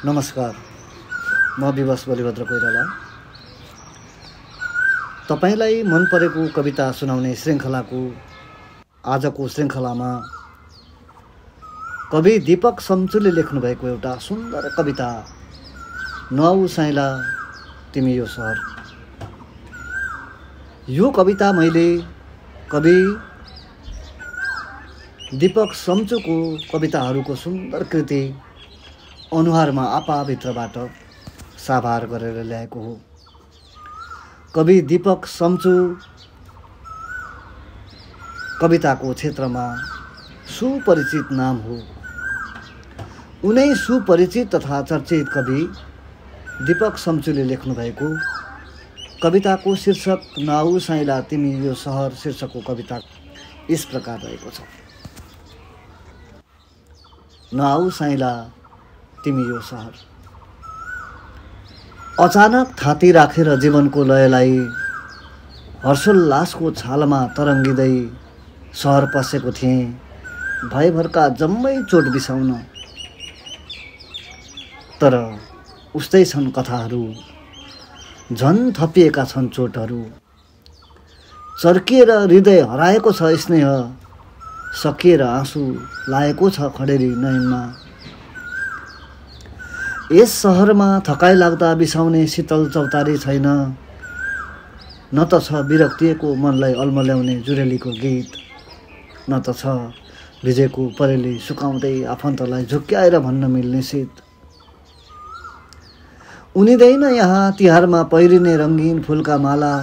नमस्कार, म विवश बलिभद्र कोइराला तपाईलाई मन परेको कविता सुनाउने श्रृङ्खलाको आजको श्रृङ्खलामा कवि दीपक सम्चुले लेख्नु भएको एउटा सुन्दर कविता नआऊ साइला तिमी यो सहर। यो कविता मैले कवि दीपक सम्चुको कविताहरूको सुन्दर कृति अनुहारमा आपाभित्रबाट साभार गरेर ल्याएको हो। कवि दीपक सम्चु कविताको क्षेत्रमा सुपरिचित नाम हो। उनै सुपरिचित तथा चर्चित कवि दीपक सम्चुले लेख्नु भएको कविताको शीर्षक नआऊ साइला तिमी यो सहर शीर्षकको कविता यस प्रकार रहेको छ। नआऊ साइला तिमी यो सहर। अचानक थाती राखेर जीवनको लयलाई हर्षोल्लासको छालमा तरङ्गिँदै सहर पसेको थिएँ भयभरका जम्मै चोट बिसाउन। तर उस्तै छन् कथाहरू, झन् थपिएका छन् चोटहरू। चर्किएर हृदय हराएको छ स्नेह, सकिएर आँसु लागेको छ खडेरी नयनमा। यस सहरमा थकाइ लाग्दा बिसाउने शीतल चौतारी छैन, न त छ विरक्तिएको मनलाई अल्मल्याउने जुरेलीको गीत, न त छ भिजेको परेली सुकाउँदै आफन्तलाई झुक्क्याएर भन्न मिल्ने शीत। उनिँदैन यहाँ तिहारमा पहिरिने रङ्गीन फुलका माला,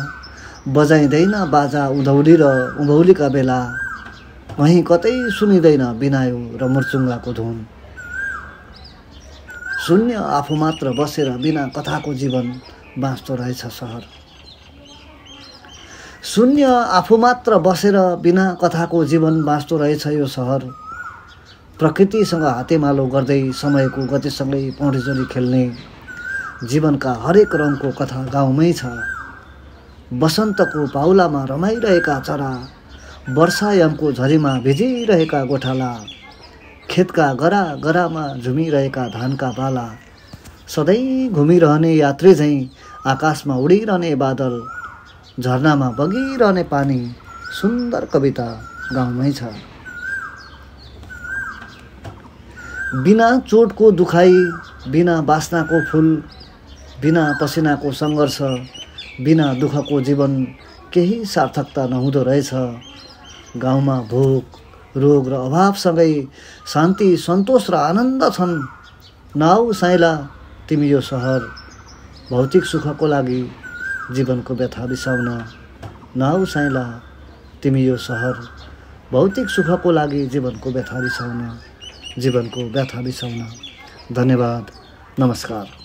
बजाइँदैन बाजा उधौली र उभौलीका बेला, कहीँ कतै सुनिँदैन बिनायो र मुर्चुङ्गाको धुन। शून्य आफू मात्र बसेर बिना कथाको जीवन बाँच्दो रहेछ सहर। शून्य आफू मात्र बसेर बिना कथाको जीवन बाँच्दो रहेछ यो सहर। प्रकृतिसँग हातेमालो गर्दै समयको गतिसँगै पौडीजोरी खेल्ने जीवनका हरेक रङको कथा गाउँमै छ। बसन्तको पाउलामा रमाइरहेका चरा, वर्षायामको झरीमा भिजिरहेका गोठाला, खेतका गरा गरामा झुमिरहेका धानका बाला, सधैँ घुमिरहने यात्री झैँ आकाशमा उडिरहने बादल, झरनामा बगिरहने पानी, सुन्दर कविता गाउँमै छ। बिना चोटको दुखाइ, बिना बासनाको फुल, बिना पसिनाको सङ्घर्ष, बिना दुःखको जीवन केही सार्थकता नहुँदो रहेछ। गाउँमा भोक रोग र अभावसँगै शान्ति सन्तोष र आनन्द छन्। नआऊ साइला तिमी यो सहर, भौतिक सुखको लागि जीवनको व्यथा बिसाउन। नआऊ साइला तिमी यो सहर, भौतिक सुखको लागि जीवनको व्यथा बिसाउन, जीवनको व्यथा बिसाउन। धन्यवाद, नमस्कार।